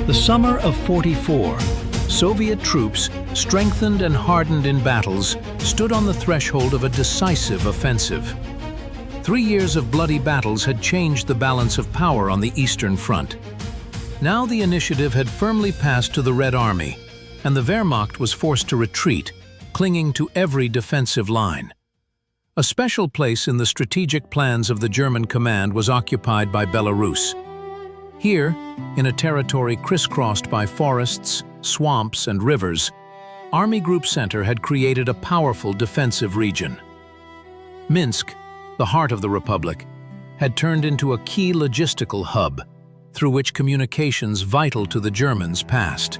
The summer of '44, Soviet troops, strengthened and hardened in battles, stood on the threshold of a decisive offensive. 3 years of bloody battles had changed the balance of power on the Eastern Front. Now the initiative had firmly passed to the Red Army, and the Wehrmacht was forced to retreat, clinging to every defensive line. A special place in the strategic plans of the German command was occupied by Belarus. Here, in a territory crisscrossed by forests, swamps, and rivers, Army Group Center had created a powerful defensive region. Minsk, the heart of the Republic, had turned into a key logistical hub, through which communications vital to the Germans passed.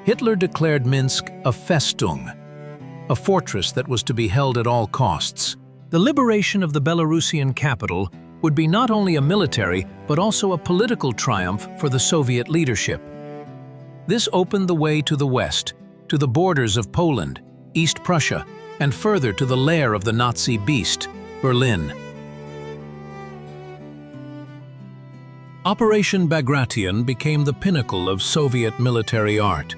Hitler declared Minsk a Festung, a fortress that was to be held at all costs. The liberation of the Belarusian capital would be not only a military but also a political triumph for the Soviet leadership. This opened the way to the west, to the borders of Poland, East Prussia, and further to the lair of the Nazi beast, Berlin. Operation Bagration became the pinnacle of Soviet military art.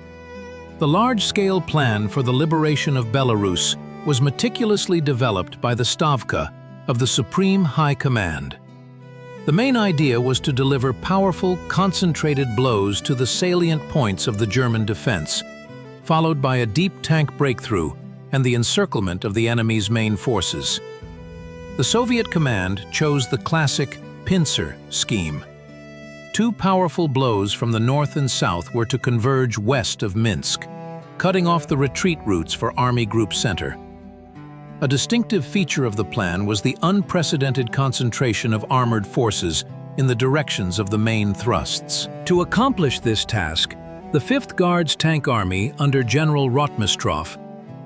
The large-scale plan for the liberation of Belarus was meticulously developed by the Stavka of the Supreme High Command. The main idea was to deliver powerful, concentrated blows to the salient points of the German defense, followed by a deep tank breakthrough and the encirclement of the enemy's main forces. The Soviet command chose the classic pincer scheme. 2 powerful blows from the north and south were to converge west of Minsk, cutting off the retreat routes for Army Group Center. A distinctive feature of the plan was the unprecedented concentration of armored forces in the directions of the main thrusts. To accomplish this task, the 5th Guards Tank Army under General Rotmistrov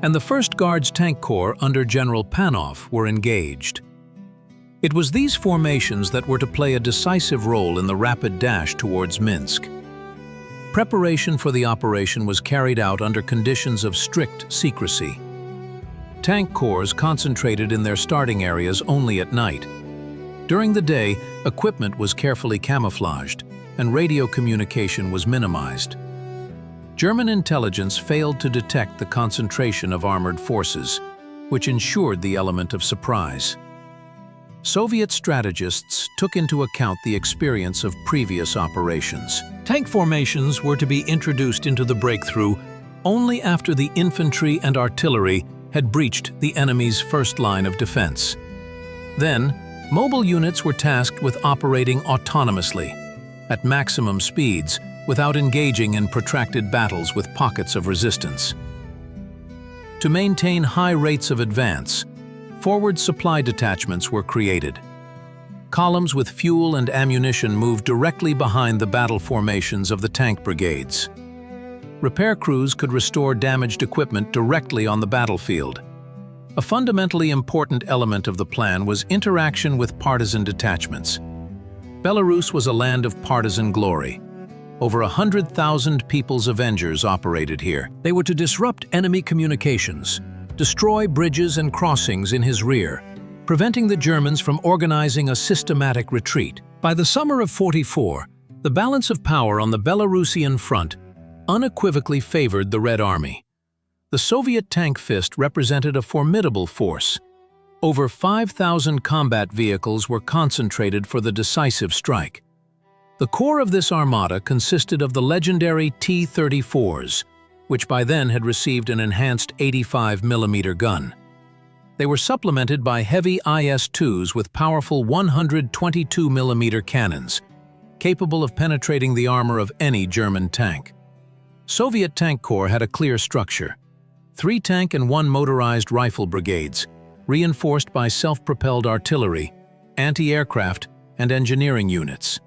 and the 1st Guards Tank Corps under General Panov were engaged. It was these formations that were to play a decisive role in the rapid dash towards Minsk. Preparation for the operation was carried out under conditions of strict secrecy. Tank corps concentrated in their starting areas only at night. During the day, equipment was carefully camouflaged, and radio communication was minimized. German intelligence failed to detect the concentration of armored forces, which ensured the element of surprise. Soviet strategists took into account the experience of previous operations. Tank formations were to be introduced into the breakthrough only after the infantry and artillery had breached the enemy's first line of defense. Then, mobile units were tasked with operating autonomously, at maximum speeds, without engaging in protracted battles with pockets of resistance. To maintain high rates of advance, forward supply detachments were created. Columns with fuel and ammunition moved directly behind the battle formations of the tank brigades. Repair crews could restore damaged equipment directly on the battlefield. A fundamentally important element of the plan was interaction with partisan detachments. Belarus was a land of partisan glory. Over 100,000 People's Avengers operated here. They were to disrupt enemy communications, destroy bridges and crossings in his rear, preventing the Germans from organizing a systematic retreat. By the summer of '44, the balance of power on the Belarusian front unequivocally favored the Red Army. The Soviet tank fist represented a formidable force. Over 5,000 combat vehicles were concentrated for the decisive strike. The core of this armada consisted of the legendary T-34s, which by then had received an enhanced 85mm gun. They were supplemented by heavy IS-2s with powerful 122mm cannons, capable of penetrating the armor of any German tank. Soviet Tank Corps had a clear structure: 3 tank and 1 motorized rifle brigades, reinforced by self-propelled artillery, anti-aircraft, and engineering units.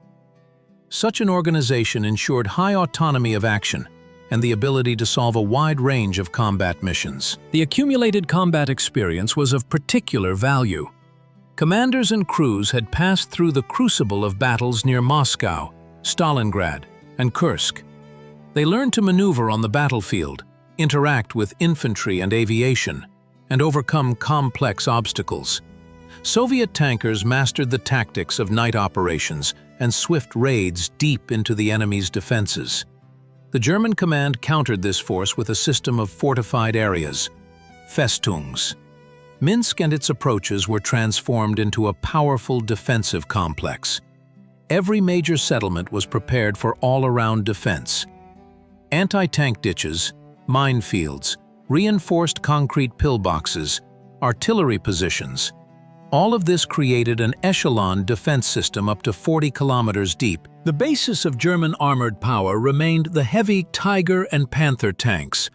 Such an organization ensured high autonomy of action and the ability to solve a wide range of combat missions. The accumulated combat experience was of particular value. Commanders and crews had passed through the crucible of battles near Moscow, Stalingrad, and Kursk. They learned to maneuver on the battlefield, interact with infantry and aviation, and overcome complex obstacles. Soviet tankers mastered the tactics of night operations and swift raids deep into the enemy's defenses. The German command countered this force with a system of fortified areas, Festungs. Minsk and its approaches were transformed into a powerful defensive complex. Every major settlement was prepared for all-around defense. Anti-tank ditches, minefields, reinforced concrete pillboxes, artillery positions. All of this created an echelon defense system up to 40 kilometers deep. The basis of German armored power remained the heavy Tiger and Panther tanks.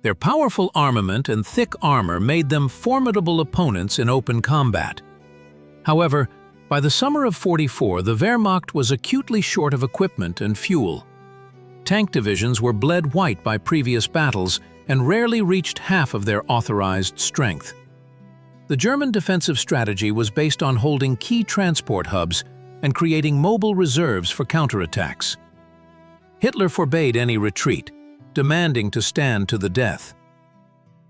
Their powerful armament and thick armor made them formidable opponents in open combat. However, by the summer of '44, the Wehrmacht was acutely short of equipment and fuel. Tank divisions were bled white by previous battles and rarely reached half of their authorized strength. The German defensive strategy was based on holding key transport hubs and creating mobile reserves for counterattacks. Hitler forbade any retreat, demanding to stand to the death.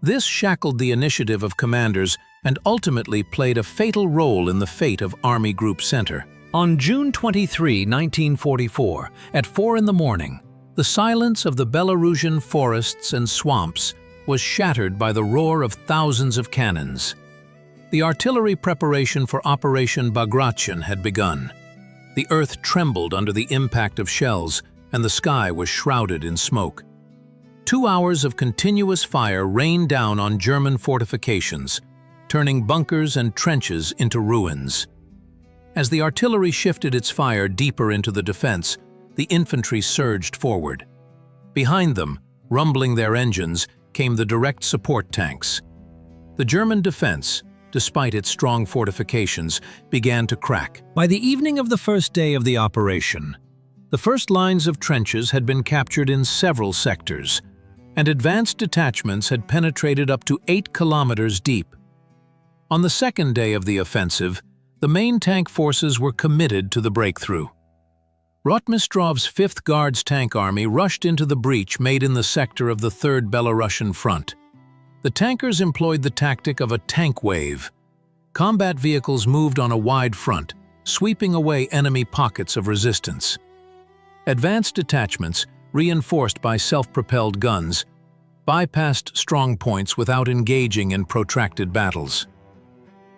This shackled the initiative of commanders and ultimately played a fatal role in the fate of Army Group Center. On June 23, 1944, at 4 in the morning, the silence of the Belarusian forests and swamps was shattered by the roar of thousands of cannons. The artillery preparation for Operation Bagration had begun. The earth trembled under the impact of shells, and the sky was shrouded in smoke. 2 hours of continuous fire rained down on German fortifications, turning bunkers and trenches into ruins. As the artillery shifted its fire deeper into the defense, the infantry surged forward. Behind them, rumbling their engines, came the direct support tanks. The German defense, despite its strong fortifications, began to crack. By the evening of the first day of the operation, the first lines of trenches had been captured in several sectors, and advanced detachments had penetrated up to 8 kilometers deep. On the second day of the offensive, the main tank forces were committed to the breakthrough. Rotmistrov's 5th Guards Tank Army rushed into the breach made in the sector of the 3rd Belarusian Front. The tankers employed the tactic of a tank wave. Combat vehicles moved on a wide front, sweeping away enemy pockets of resistance. Advanced detachments, reinforced by self-propelled guns, bypassed strong points without engaging in protracted battles.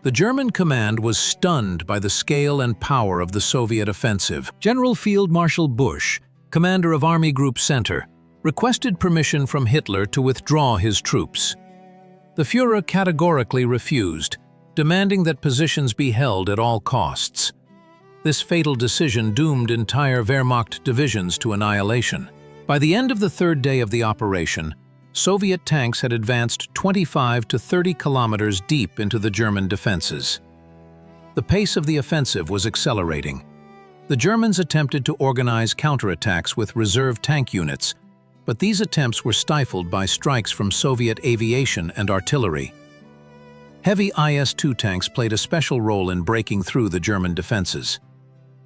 The German command was stunned by the scale and power of the Soviet offensive. General Field Marshal Busch, commander of Army Group Center, requested permission from Hitler to withdraw his troops. The Führer categorically refused, demanding that positions be held at all costs. This fatal decision doomed entire Wehrmacht divisions to annihilation. By the end of the 3rd day of the operation, Soviet tanks had advanced 25 to 30 kilometers deep into the German defenses. The pace of the offensive was accelerating. The Germans attempted to organize counterattacks with reserve tank units, but these attempts were stifled by strikes from Soviet aviation and artillery. Heavy IS-2 tanks played a special role in breaking through the German defenses.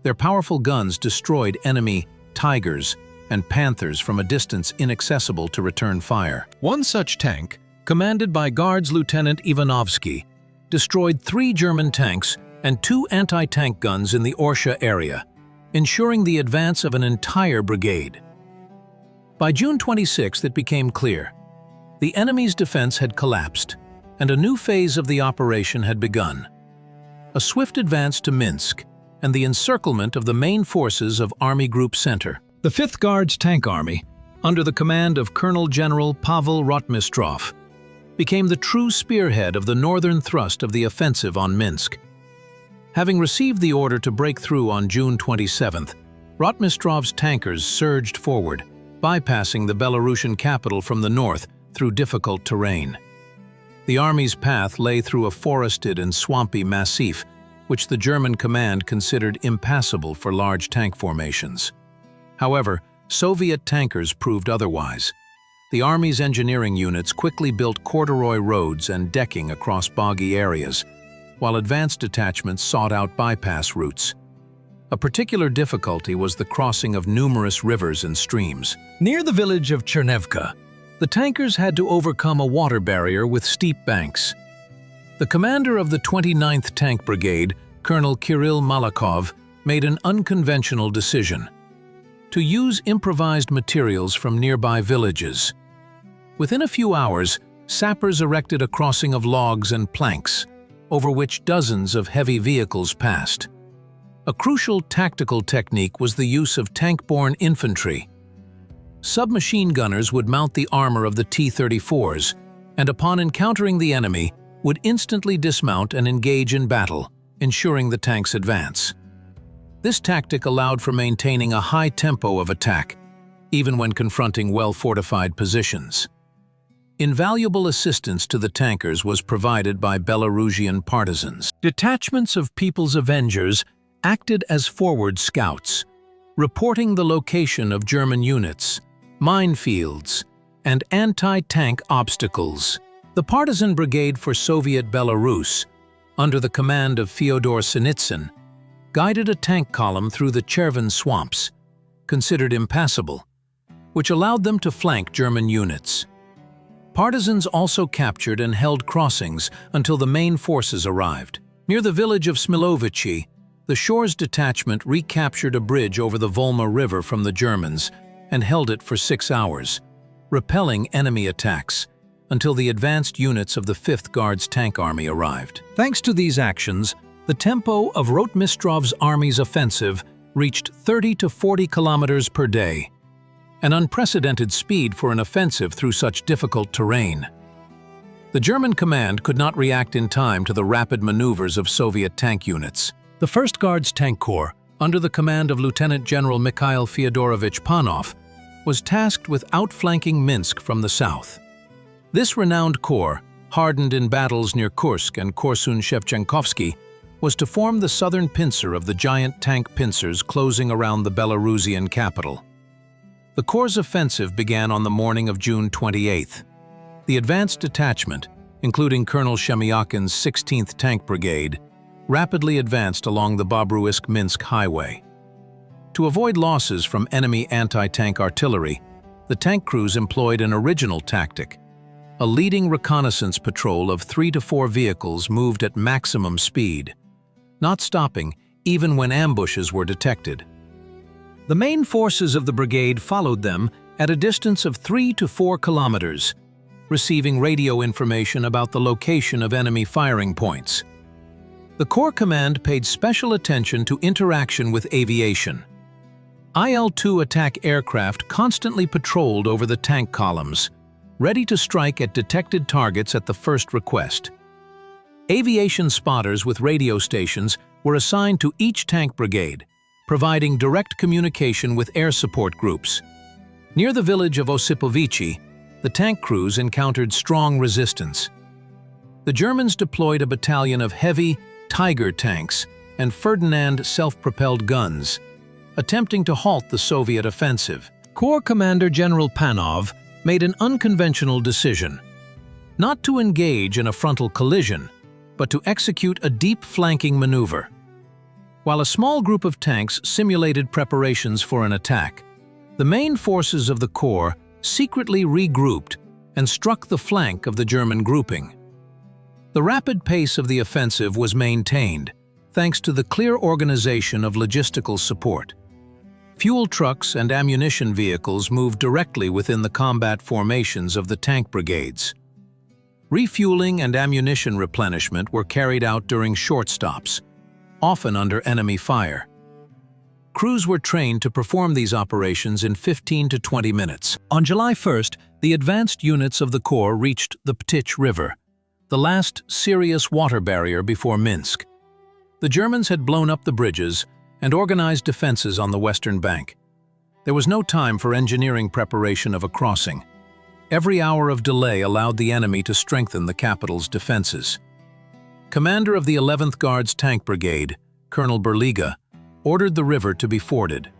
Their powerful guns destroyed enemy Tigers and Panthers from a distance inaccessible to return fire. One such tank, commanded by Guards Lieutenant Ivanovsky, destroyed 3 German tanks and 2 anti-tank guns in the Orsha area, ensuring the advance of an entire brigade. By June 26, it became clear. The enemy's defense had collapsed, and a new phase of the operation had begun. A swift advance to Minsk and the encirclement of the main forces of Army Group Center. The 5th Guards Tank Army, under the command of Colonel General Pavel Rotmistrov, became the true spearhead of the northern thrust of the offensive on Minsk. Having received the order to break through on June 27th, Rotmistrov's tankers surged forward, bypassing the Belarusian capital from the north through difficult terrain. The army's path lay through a forested and swampy massif, which the German command considered impassable for large tank formations. However, Soviet tankers proved otherwise. The Army's engineering units quickly built corduroy roads and decking across boggy areas, while advanced detachments sought out bypass routes. A particular difficulty was the crossing of numerous rivers and streams. Near the village of Chernevka, the tankers had to overcome a water barrier with steep banks. The commander of the 29th Tank Brigade, Colonel Kirill Malakov, made an unconventional decision: to use improvised materials from nearby villages. Within a few hours, sappers erected a crossing of logs and planks, over which dozens of heavy vehicles passed. A crucial tactical technique was the use of tank-borne infantry. Submachine gunners would mount the armor of the T-34s, and upon encountering the enemy, would instantly dismount and engage in battle, ensuring the tank's advance. This tactic allowed for maintaining a high tempo of attack, even when confronting well-fortified positions. Invaluable assistance to the tankers was provided by Belarusian partisans. Detachments of People's Avengers acted as forward scouts, reporting the location of German units, minefields, and anti-tank obstacles. The Partisan Brigade for Soviet Belarus, under the command of Fyodor Sinitsyn, guided a tank column through the Cherven swamps, considered impassable, which allowed them to flank German units. Partisans also captured and held crossings until the main forces arrived. Near the village of Smilovici, the Shores detachment recaptured a bridge over the Volma River from the Germans and held it for 6 hours, repelling enemy attacks until the advanced units of the 5th Guards Tank Army arrived. Thanks to these actions, the tempo of Rotmistrov's army's offensive reached 30 to 40 kilometers per day, an unprecedented speed for an offensive through such difficult terrain. The German command could not react in time to the rapid maneuvers of Soviet tank units. The 1st Guards Tank Corps, under the command of Lieutenant General Mikhail Fyodorovich Panov, was tasked with outflanking Minsk from the south. This renowned corps, hardened in battles near Kursk and Korsun-Shevchenkovsky, was to form the southern pincer of the giant tank pincers closing around the Belarusian capital. The Corps' offensive began on the morning of June 28th. The advanced detachment, including Colonel Shemyakin's 16th Tank Brigade, rapidly advanced along the Bobruisk-Minsk highway. To avoid losses from enemy anti-tank artillery, the tank crews employed an original tactic. A leading reconnaissance patrol of 3 to 4 vehicles moved at maximum speed, not stopping even when ambushes were detected. The main forces of the brigade followed them at a distance of 3 to 4 kilometers, receiving radio information about the location of enemy firing points. The Corps Command paid special attention to interaction with aviation. IL-2 attack aircraft constantly patrolled over the tank columns, ready to strike at detected targets at the first request. Aviation spotters with radio stations were assigned to each tank brigade, providing direct communication with air support groups. Near the village of Osipovichi, the tank crews encountered strong resistance. The Germans deployed a battalion of heavy Tiger tanks and Ferdinand self-propelled guns, attempting to halt the Soviet offensive. Corps Commander General Panov made an unconventional decision: not to engage in a frontal collision, but to execute a deep flanking maneuver. While a small group of tanks simulated preparations for an attack, the main forces of the Corps secretly regrouped and struck the flank of the German grouping. The rapid pace of the offensive was maintained, thanks to the clear organization of logistical support. Fuel trucks and ammunition vehicles moved directly within the combat formations of the tank brigades. Refueling and ammunition replenishment were carried out during short stops, often under enemy fire. Crews were trained to perform these operations in 15 to 20 minutes. On July 1st, the advanced units of the Corps reached the Ptych River, the last serious water barrier before Minsk. The Germans had blown up the bridges and organized defenses on the western bank. There was no time for engineering preparation of a crossing. Every hour of delay allowed the enemy to strengthen the capital's defenses. Commander of the 11th Guards Tank Brigade, Colonel Berliga, ordered the river to be forded.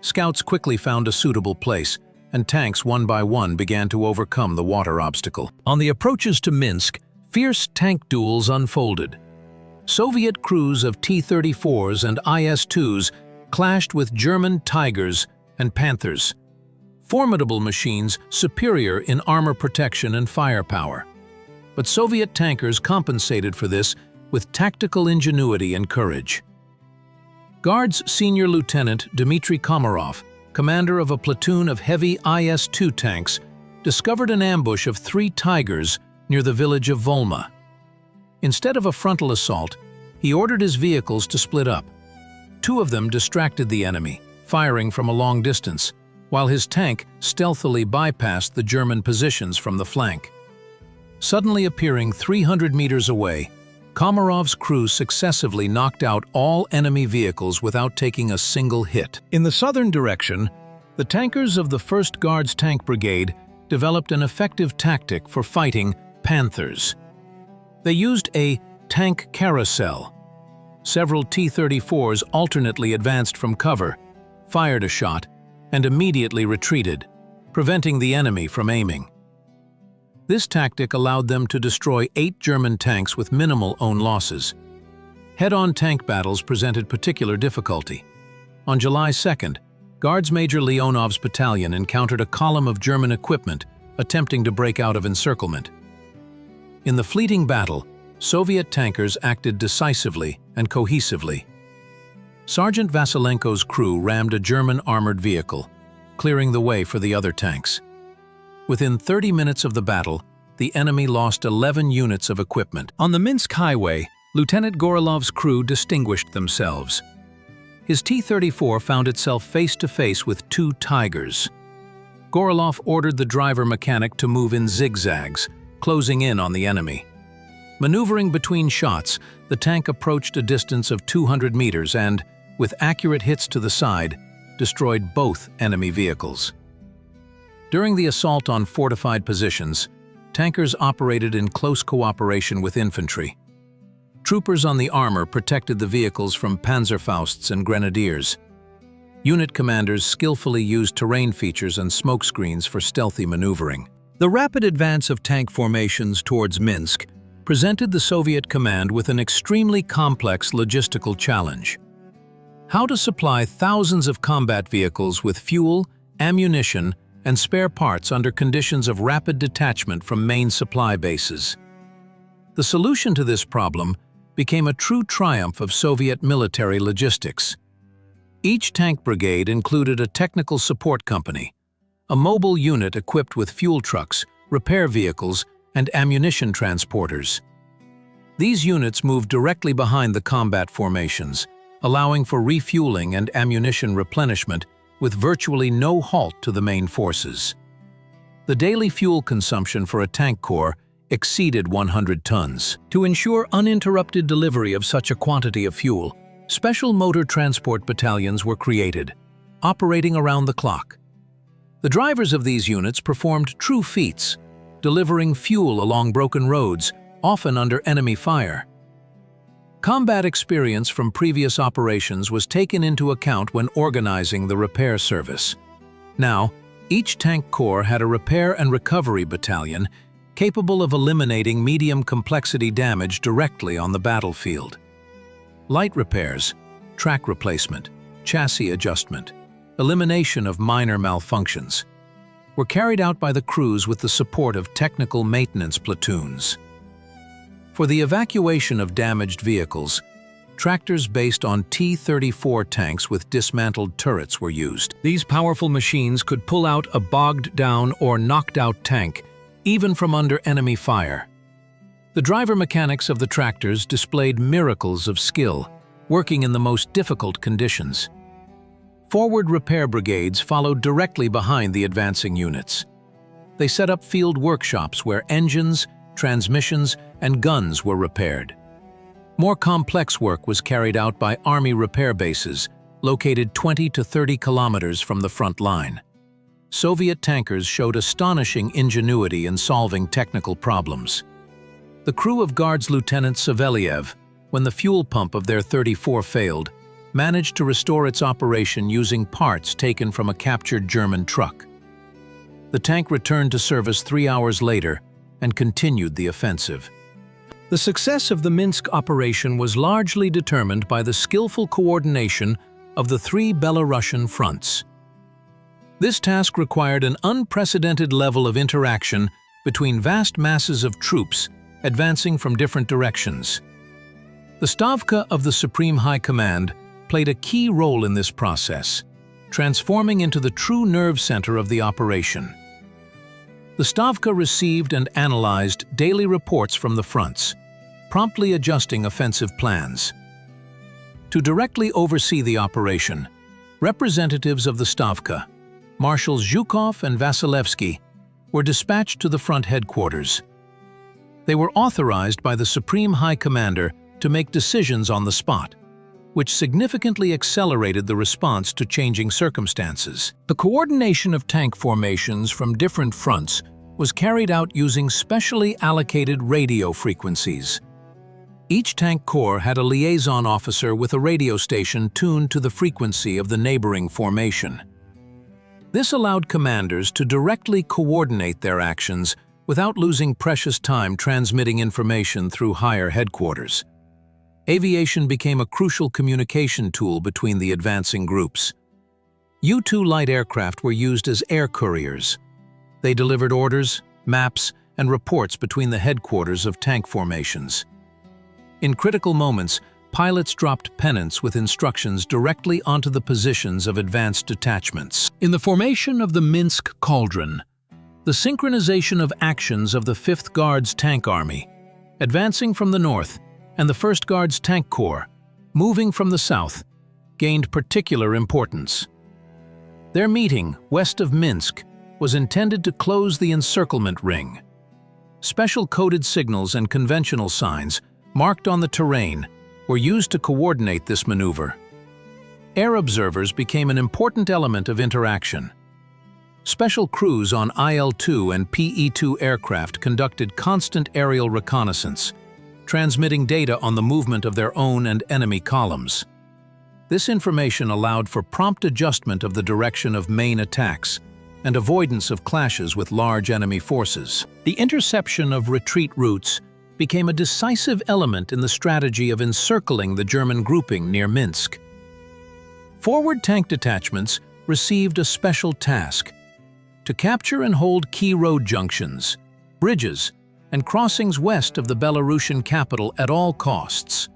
Scouts quickly found a suitable place, and tanks one by one began to overcome the water obstacle. On the approaches to Minsk, fierce tank duels unfolded. Soviet crews of T-34s and IS-2s clashed with German Tigers and Panthers, formidable machines superior in armor protection and firepower. but Soviet tankers compensated for this with tactical ingenuity and courage. Guards Senior Lieutenant Dmitry Komarov, commander of a platoon of heavy IS-2 tanks, discovered an ambush of 3 Tigers near the village of Volma. Instead of a frontal assault, he ordered his vehicles to split up. 2 of them distracted the enemy, firing from a long distance, while his tank stealthily bypassed the German positions from the flank. Suddenly appearing 300 meters away, Komarov's crew successively knocked out all enemy vehicles without taking a single hit. In the southern direction, the tankers of the 1st Guards Tank Brigade developed an effective tactic for fighting Panthers. They used a tank carousel. Several T-34s alternately advanced from cover, fired a shot, and immediately retreated, preventing the enemy from aiming. This tactic allowed them to destroy 8 German tanks with minimal own losses. Head-on tank battles presented particular difficulty. On July 2nd, Guards Major Leonov's battalion encountered a column of German equipment attempting to break out of encirclement. In the fleeting battle, Soviet tankers acted decisively and cohesively. Sergeant Vasilenko's crew rammed a German armored vehicle, clearing the way for the other tanks. Within 30 minutes of the battle, the enemy lost 11 units of equipment. On the Minsk highway, Lieutenant Gorilov's crew distinguished themselves. His T-34 found itself face-to-face with 2 Tigers. Gorilov ordered the driver-mechanic to move in zigzags, closing in on the enemy. Maneuvering between shots, the tank approached a distance of 200 meters and, with accurate hits to the side, destroyed both enemy vehicles. During the assault on fortified positions, tankers operated in close cooperation with infantry. Troopers on the armor protected the vehicles from Panzerfausts and grenadiers. Unit commanders skillfully used terrain features and smoke screens for stealthy maneuvering. The rapid advance of tank formations towards Minsk presented the Soviet command with an extremely complex logistical challenge. How to supply thousands of combat vehicles with fuel, ammunition, and spare parts under conditions of rapid detachment from main supply bases. The solution to this problem became a true triumph of Soviet military logistics. Each tank brigade included a technical support company, a mobile unit equipped with fuel trucks, repair vehicles, and ammunition transporters. These units moved directly behind the combat formations, allowing for refueling and ammunition replenishment with virtually no halt to the main forces. The daily fuel consumption for a tank corps exceeded 100 tons. To ensure uninterrupted delivery of such a quantity of fuel, special motor transport battalions were created, operating around the clock. The drivers of these units performed true feats, delivering fuel along broken roads, often under enemy fire. Combat experience from previous operations was taken into account when organizing the repair service. Now, each tank corps had a repair and recovery battalion capable of eliminating medium-complexity damage directly on the battlefield. Light repairs, track replacement, chassis adjustment, elimination of minor malfunctions were carried out by the crews with the support of technical maintenance platoons. For the evacuation of damaged vehicles, tractors based on T-34 tanks with dismantled turrets were used. These powerful machines could pull out a bogged-down or knocked-out tank, even from under enemy fire. The driver mechanics of the tractors displayed miracles of skill, working in the most difficult conditions. Forward repair brigades followed directly behind the advancing units. They set up field workshops where engines, transmissions, and guns were repaired. More complex work was carried out by Army repair bases, located 20 to 30 kilometers from the front line. Soviet tankers showed astonishing ingenuity in solving technical problems. The crew of Guards Lieutenant Savelyev, when the fuel pump of their 34 failed, managed to restore its operation using parts taken from a captured German truck. The tank returned to service 3 hours later and continued the offensive. The success of the Minsk operation was largely determined by the skillful coordination of the 3 Belarusian fronts. This task required an unprecedented level of interaction between vast masses of troops advancing from different directions. The Stavka of the Supreme High Command played a key role in this process, transforming into the true nerve center of the operation. The Stavka received and analyzed daily reports from the fronts, promptly adjusting offensive plans. To directly oversee the operation, representatives of the Stavka, Marshals Zhukov and Vasilevsky, were dispatched to the front headquarters. They were authorized by the Supreme High Commander to make decisions on the spot, which significantly accelerated the response to changing circumstances. The coordination of tank formations from different fronts was carried out using specially allocated radio frequencies. Each tank corps had a liaison officer with a radio station tuned to the frequency of the neighboring formation. This allowed commanders to directly coordinate their actions without losing precious time transmitting information through higher headquarters. Aviation became a crucial communication tool between the advancing groups. U-2 light aircraft were used as air couriers. They delivered orders, maps, and reports between the headquarters of tank formations. In critical moments, pilots dropped pennants with instructions directly onto the positions of advanced detachments. In the formation of the Minsk Cauldron, the synchronization of actions of the 5th Guards Tank Army, advancing from the north, and the 1st Guards Tank Corps, moving from the south, gained particular importance. Their meeting, west of Minsk, was intended to close the encirclement ring. Special coded signals and conventional signs, marked on the terrain, were used to coordinate this maneuver. Air observers became an important element of interaction. Special crews on IL-2 and PE-2 aircraft conducted constant aerial reconnaissance, transmitting data on the movement of their own and enemy columns. This information allowed for prompt adjustment of the direction of main attacks and avoidance of clashes with large enemy forces. The interception of retreat routes became a decisive element in the strategy of encircling the German grouping near Minsk. Forward tank detachments received a special task: to capture and hold key road junctions, bridges, and crossings west of the Belarusian capital at all costs.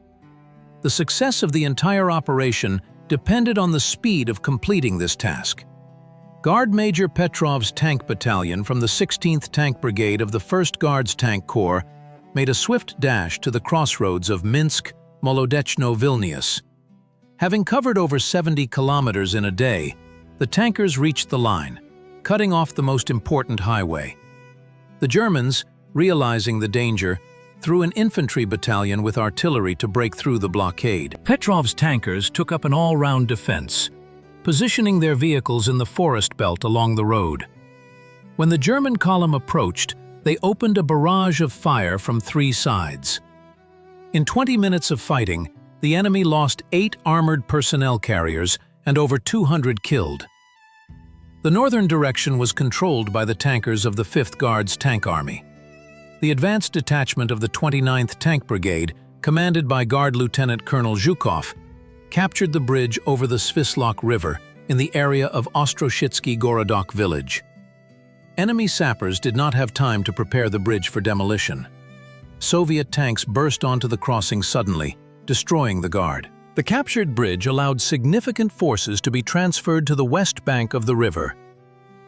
The success of the entire operation depended on the speed of completing this task. Guard Major Petrov's tank battalion from the 16th Tank Brigade of the 1st Guards Tank Corps made a swift dash to the crossroads of Minsk, Molodechno-Vilnius. Having covered over 70 kilometers in a day, the tankers reached the line, cutting off the most important highway. The Germans, realizing the danger, threw an infantry battalion with artillery to break through the blockade. Petrov's tankers took up an all-round defense, positioning their vehicles in the forest belt along the road. When the German column approached, they opened a barrage of fire from 3 sides. In 20 minutes of fighting, the enemy lost 8 armored personnel carriers and over 200 killed. The northern direction was controlled by the tankers of the 5th Guards Tank Army. The advanced detachment of the 29th Tank Brigade, commanded by Guard Lieutenant Colonel Zhukov, captured the bridge over the Svislok River in the area of Ostroshitsky Gorodok village. Enemy sappers did not have time to prepare the bridge for demolition. Soviet tanks burst onto the crossing suddenly, destroying the guard. The captured bridge allowed significant forces to be transferred to the west bank of the river,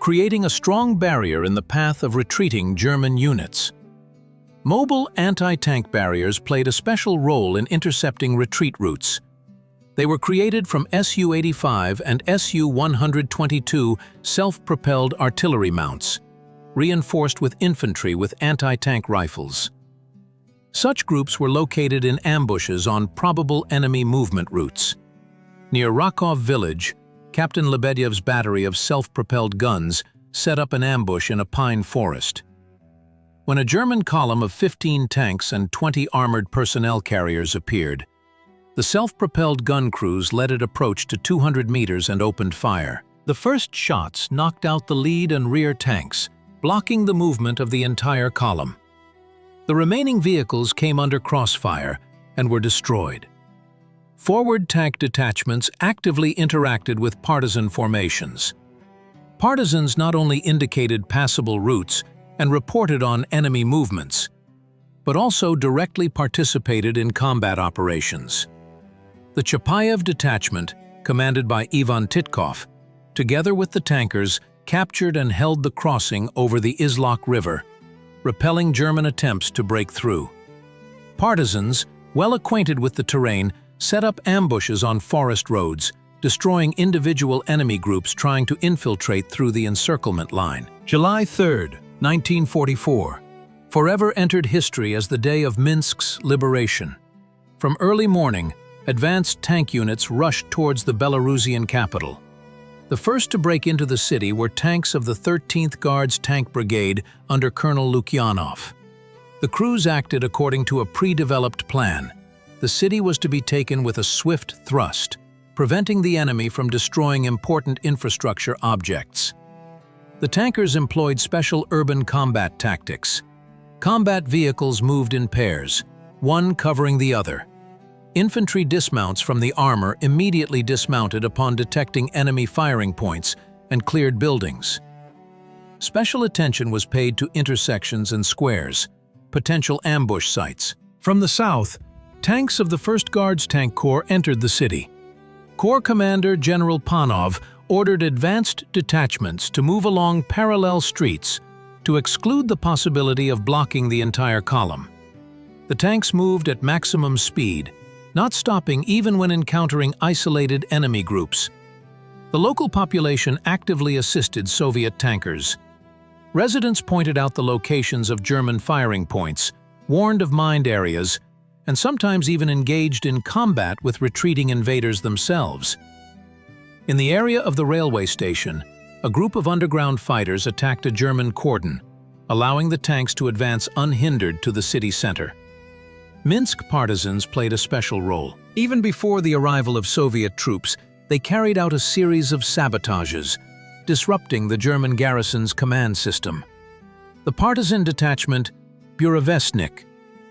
creating a strong barrier in the path of retreating German units. Mobile anti-tank barriers played a special role in intercepting retreat routes. They were created from Su-85 and Su-122 self-propelled artillery mounts, reinforced with infantry with anti-tank rifles. Such groups were located in ambushes on probable enemy movement routes. Near Rakov village, Captain Lebedyev's battery of self-propelled guns set up an ambush in a pine forest. When a German column of 15 tanks and 20 armored personnel carriers appeared, the self-propelled gun crews led its approach to 200 meters and opened fire. The first shots knocked out the lead and rear tanks, blocking the movement of the entire column. The remaining vehicles came under crossfire and were destroyed. Forward tank detachments actively interacted with partisan formations. Partisans not only indicated passable routes and reported on enemy movements, but also directly participated in combat operations. The Chapayev detachment, commanded by Ivan Titkov, together with the tankers, captured and held the crossing over the Izlok River, repelling German attempts to break through. Partisans, well acquainted with the terrain, set up ambushes on forest roads, destroying individual enemy groups trying to infiltrate through the encirclement line. July 3, 1944, forever entered history as the day of Minsk's liberation. From early morning, advanced tank units rushed towards the Belarusian capital. The first to break into the city were tanks of the 13th Guards Tank Brigade under Colonel Lukyanov. The crews acted according to a pre-developed plan. The city was to be taken with a swift thrust, preventing the enemy from destroying important infrastructure objects. The tankers employed special urban combat tactics. Combat vehicles moved in pairs, one covering the other. Infantry dismounts from the armor immediately dismounted upon detecting enemy firing points and cleared buildings. Special attention was paid to intersections and squares, potential ambush sites. From the south, tanks of the 1st Guards Tank Corps entered the city. Corps Commander General Panov ordered advanced detachments to move along parallel streets to exclude the possibility of blocking the entire column. The tanks moved at maximum speed, not stopping even when encountering isolated enemy groups. The local population actively assisted Soviet tankers. Residents pointed out the locations of German firing points, warned of mined areas, and sometimes even engaged in combat with retreating invaders themselves. In the area of the railway station, a group of underground fighters attacked a German cordon, allowing the tanks to advance unhindered to the city center. Minsk partisans played a special role. Even before the arrival of Soviet troops, they carried out a series of sabotages, disrupting the German garrison's command system. The partisan detachment, Burevestnik,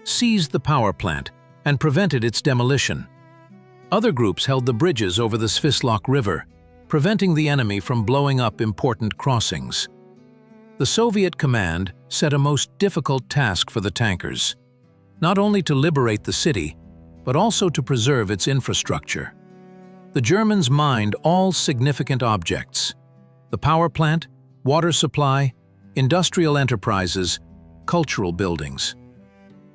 seized the power plant and prevented its demolition. Other groups held the bridges over the Svislok River, preventing the enemy from blowing up important crossings. The Soviet command set a most difficult task for the tankers, not only to liberate the city, but also to preserve its infrastructure. The Germans mined all significant objects: the power plant, water supply, industrial enterprises, cultural buildings.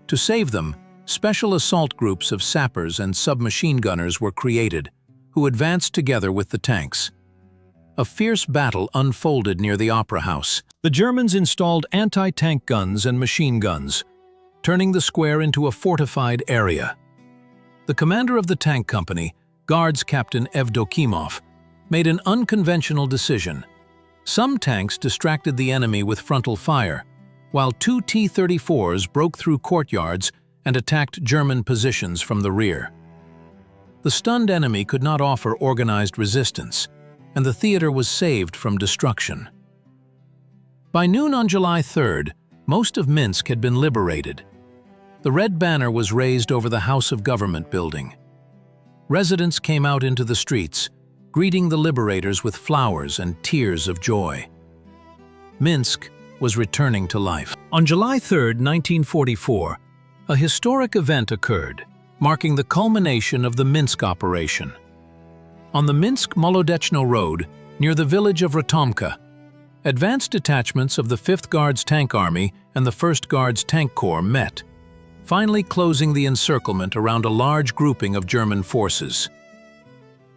To save them, special assault groups of sappers and submachine gunners were created, who advanced together with the tanks. A fierce battle unfolded near the Opera House. The Germans installed anti-tank guns and machine guns, turning the square into a fortified area. The commander of the tank company, Guards Captain Evdokimov, made an unconventional decision. Some tanks distracted the enemy with frontal fire, while 2 T-34s broke through courtyards and attacked German positions from the rear. The stunned enemy could not offer organized resistance, and the theater was saved from destruction. By noon on July 3rd, most of Minsk had been liberated. The red banner was raised over the House of Government building. Residents came out into the streets, greeting the liberators with flowers and tears of joy. Minsk was returning to life. On July 3, 1944, a historic event occurred, marking the culmination of the Minsk operation. On the Minsk-Molodechno Road, near the village of Ratomka, advanced detachments of the 5th Guards Tank Army and the 1st Guards Tank Corps met, finally closing the encirclement around a large grouping of German forces.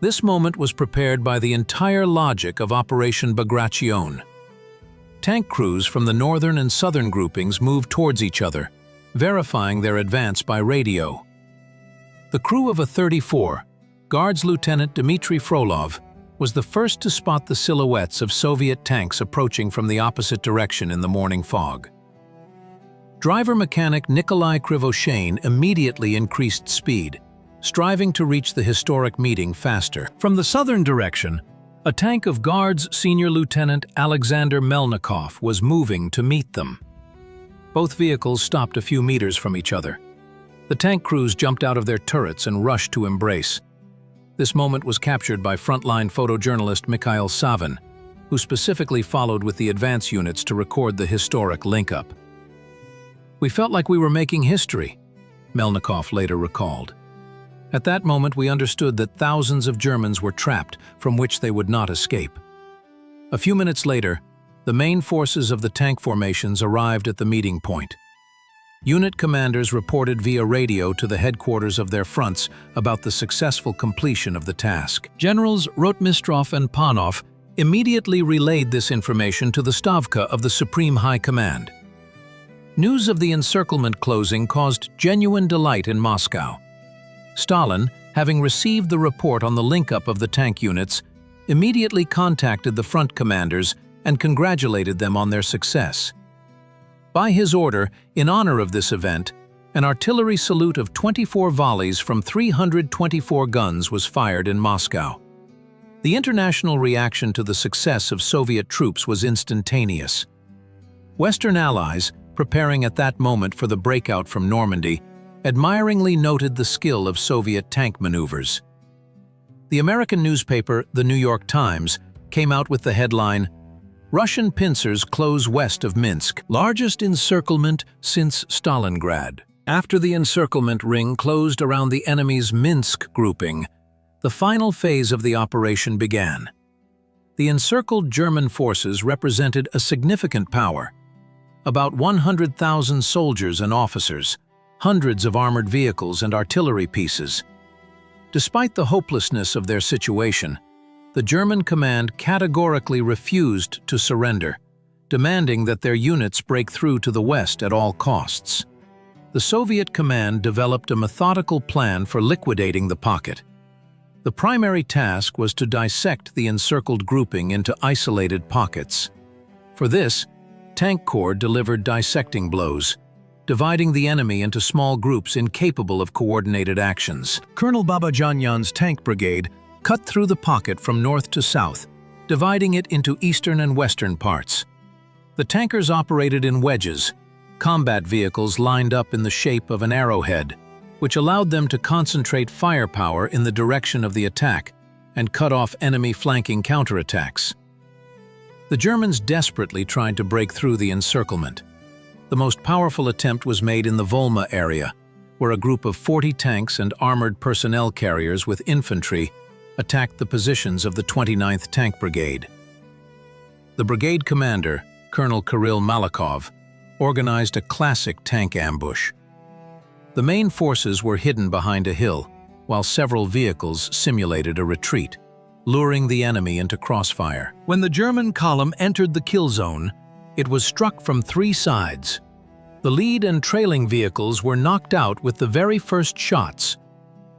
This moment was prepared by the entire logic of Operation Bagration. Tank crews from the northern and southern groupings moved towards each other, verifying their advance by radio. The crew of a 34, Guards Lieutenant Dmitry Frolov, was the first to spot the silhouettes of Soviet tanks approaching from the opposite direction in the morning fog. Driver-mechanic Nikolai Krivoshein immediately increased speed, striving to reach the historic meeting faster. From the southern direction, a tank of Guards Senior Lieutenant Alexander Melnikov was moving to meet them. Both vehicles stopped a few meters from each other. The tank crews jumped out of their turrets and rushed to embrace. This moment was captured by frontline photojournalist Mikhail Savin, who specifically followed with the advance units to record the historic link-up. "We felt like we were making history," Melnikov later recalled. At that moment, we understood that thousands of Germans were trapped from which they would not escape. A few minutes later, the main forces of the tank formations arrived at the meeting point. Unit commanders reported via radio to the headquarters of their fronts about the successful completion of the task. Generals Rotmistrov and Panov immediately relayed this information to the Stavka of the Supreme High Command. News of the encirclement closing caused genuine delight in Moscow. Stalin, having received the report on the link-up of the tank units, immediately contacted the front commanders and congratulated them on their success. By his order, in honor of this event, an artillery salute of 24 volleys from 324 guns was fired in Moscow. The international reaction to the success of Soviet troops was instantaneous. Western allies, preparing at that moment for the breakout from Normandy, admiringly noted the skill of Soviet tank maneuvers. The American newspaper, The New York Times, came out with the headline, "Russian pincers close west of Minsk, largest encirclement since Stalingrad." After the encirclement ring closed around the enemy's Minsk grouping, the final phase of the operation began. The encircled German forces represented a significant power. About 100,000 soldiers and officers, hundreds of armored vehicles and artillery pieces. Despite the hopelessness of their situation, the German command categorically refused to surrender, demanding that their units break through to the west at all costs. The Soviet command developed a methodical plan for liquidating the pocket. The primary task was to dissect the encircled grouping into isolated pockets. For this, Tank Corps delivered dissecting blows, dividing the enemy into small groups incapable of coordinated actions. Colonel Babajanyan's tank brigade cut through the pocket from north to south, dividing it into eastern and western parts. The tankers operated in wedges, combat vehicles lined up in the shape of an arrowhead, which allowed them to concentrate firepower in the direction of the attack and cut off enemy flanking counterattacks. The Germans desperately tried to break through the encirclement. The most powerful attempt was made in the Volma area, where a group of 40 tanks and armored personnel carriers with infantry attacked the positions of the 29th Tank Brigade. The brigade commander, Colonel Kirill Malakov, organized a classic tank ambush. The main forces were hidden behind a hill, while several vehicles simulated a retreat, luring the enemy into crossfire. When the German column entered the kill zone, it was struck from 3 sides. The lead and trailing vehicles were knocked out with the very first shots,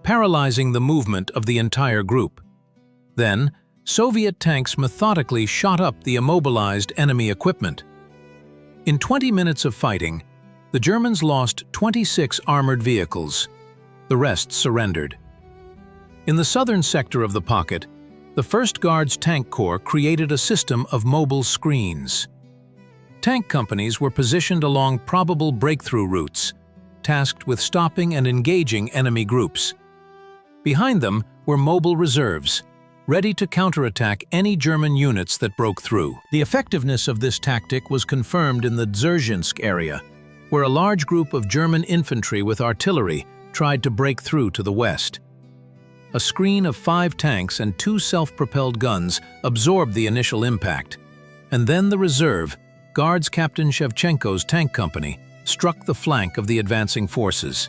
paralyzing the movement of the entire group. Then, Soviet tanks methodically shot up the immobilized enemy equipment. In 20 minutes of fighting, the Germans lost 26 armored vehicles. The rest surrendered. In the southern sector of the pocket, the 1st Guards Tank Corps created a system of mobile screens. Tank companies were positioned along probable breakthrough routes, tasked with stopping and engaging enemy groups. Behind them were mobile reserves, ready to counterattack any German units that broke through. The effectiveness of this tactic was confirmed in the Dzerzhinsk area, where a large group of German infantry with artillery tried to break through to the west. A screen of 5 tanks and 2 self-propelled guns absorbed the initial impact, and then the reserve, Guards Captain Shevchenko's tank company, struck the flank of the advancing forces.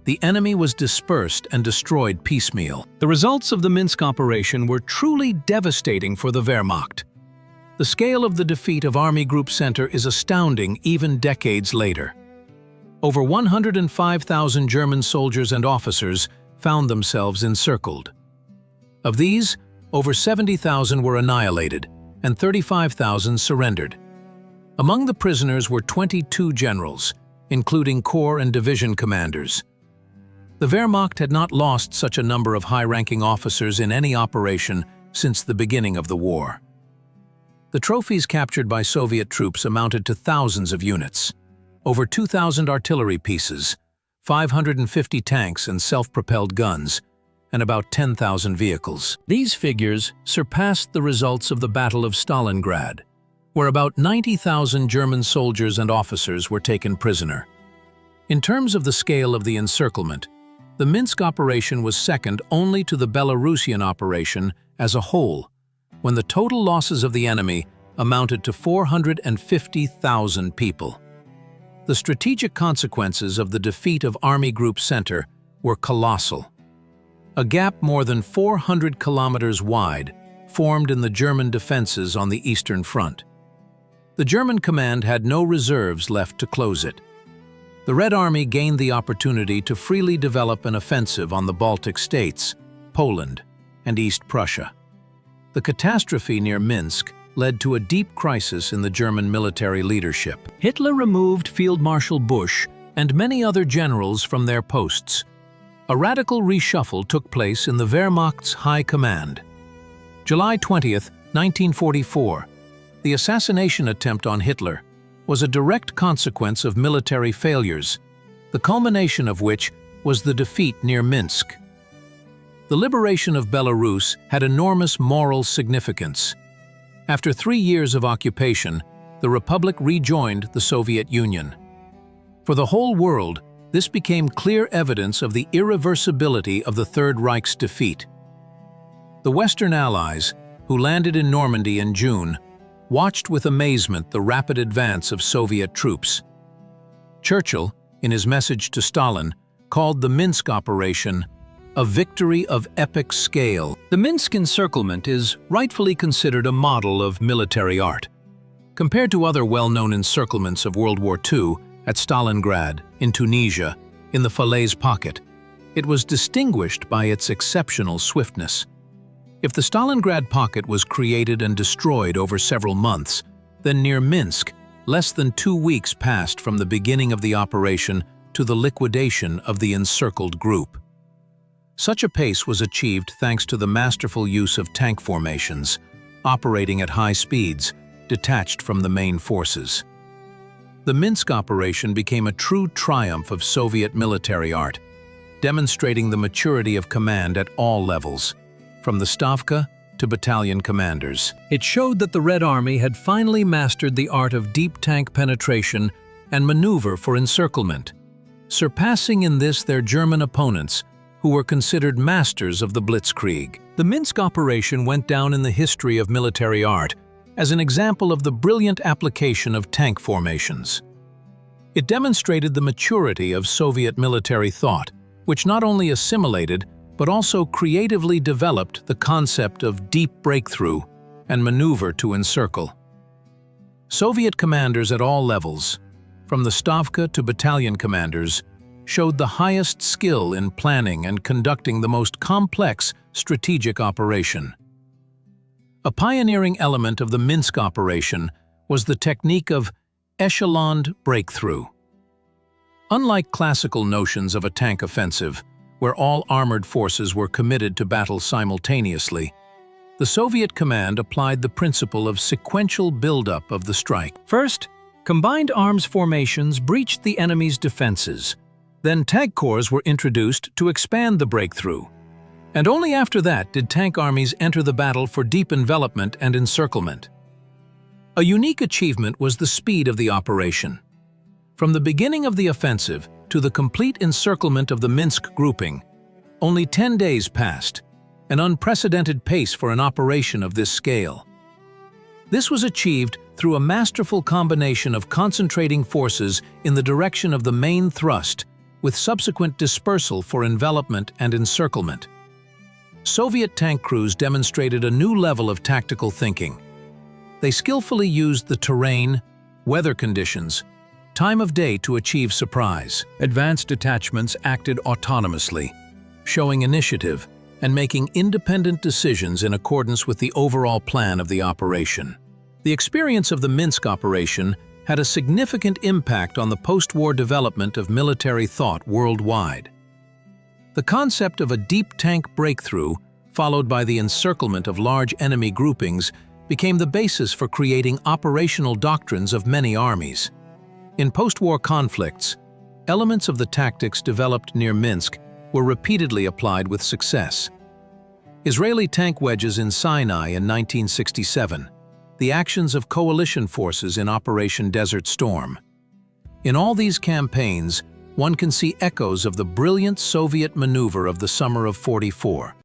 The enemy was dispersed and destroyed piecemeal. The results of the Minsk operation were truly devastating for the Wehrmacht. The scale of the defeat of Army Group Center is astounding even decades later. Over 105,000 German soldiers and officers found themselves encircled. Of these, over 70,000 were annihilated and 35,000 surrendered. Among the prisoners were 22 generals, including corps and division commanders. The Wehrmacht had not lost such a number of high-ranking officers in any operation since the beginning of the war. The trophies captured by Soviet troops amounted to thousands of units, over 2,000 artillery pieces, 550 tanks and self-propelled guns, and about 10,000 vehicles. These figures surpassed the results of the Battle of Stalingrad, where about 90,000 German soldiers and officers were taken prisoner. In terms of the scale of the encirclement, the Minsk operation was second only to the Belarusian operation as a whole, when the total losses of the enemy amounted to 450,000 people. The strategic consequences of the defeat of Army Group Center were colossal. A gap more than 400 kilometers wide formed in the German defenses on the Eastern Front. The German command had no reserves left to close it. The Red Army gained the opportunity to freely develop an offensive on the Baltic states, Poland, and East Prussia. The catastrophe near Minsk led to a deep crisis in the German military leadership. Hitler removed Field Marshal Busch and many other generals from their posts. A radical reshuffle took place in the Wehrmacht's high command. July 20th, 1944, the assassination attempt on Hitler was a direct consequence of military failures, the culmination of which was the defeat near Minsk. The liberation of Belarus had enormous moral significance. After 3 years of occupation, the republic rejoined the Soviet Union. For the whole world, this became clear evidence of the irreversibility of the Third Reich's defeat. The Western Allies, who landed in Normandy in June, watched with amazement the rapid advance of Soviet troops. Churchill, in his message to Stalin, called the Minsk operation a victory of epic scale. The Minsk encirclement is rightfully considered a model of military art. Compared to other well-known encirclements of World War II at Stalingrad, in Tunisia, in the Falaise Pocket, it was distinguished by its exceptional swiftness. If the Stalingrad Pocket was created and destroyed over several months, then near Minsk, less than 2 weeks passed from the beginning of the operation to the liquidation of the encircled group. Such a pace was achieved thanks to the masterful use of tank formations, operating at high speeds, detached from the main forces. The Minsk operation became a true triumph of Soviet military art, demonstrating the maturity of command at all levels, from the Stavka to battalion commanders. It showed that the Red Army had finally mastered the art of deep tank penetration and maneuver for encirclement, surpassing in this their German opponents, who were considered masters of the blitzkrieg. The Minsk operation went down in the history of military art as an example of the brilliant application of tank formations. It demonstrated the maturity of Soviet military thought, which not only assimilated but also creatively developed the concept of deep breakthrough and maneuver to encircle. Soviet commanders at all levels, from the Stavka to battalion commanders, showed the highest skill in planning and conducting the most complex strategic operation. A pioneering element of the Minsk operation was the technique of echeloned breakthrough. Unlike classical notions of a tank offensive, where all armored forces were committed to battle simultaneously, the Soviet command applied the principle of sequential buildup of the strike. First, combined arms formations breached the enemy's defenses. Then tank corps were introduced to expand the breakthrough. And only after that did tank armies enter the battle for deep envelopment and encirclement. A unique achievement was the speed of the operation. From the beginning of the offensive to the complete encirclement of the Minsk grouping, only 10 days passed, an unprecedented pace for an operation of this scale. This was achieved through a masterful combination of concentrating forces in the direction of the main thrust, with subsequent dispersal for envelopment and encirclement. Soviet tank crews demonstrated a new level of tactical thinking. They skillfully used the terrain, weather conditions, time of day to achieve surprise. Advanced detachments acted autonomously, showing initiative and making independent decisions in accordance with the overall plan of the operation. The experience of the Minsk operation had a significant impact on the post-war development of military thought worldwide. The concept of a deep tank breakthrough, followed by the encirclement of large enemy groupings, became the basis for creating operational doctrines of many armies. In post-war conflicts, elements of the tactics developed near Minsk were repeatedly applied with success. Israeli tank wedges in Sinai in 1967, the actions of coalition forces in Operation Desert Storm. In all these campaigns, one can see echoes of the brilliant Soviet maneuver of the summer of '44.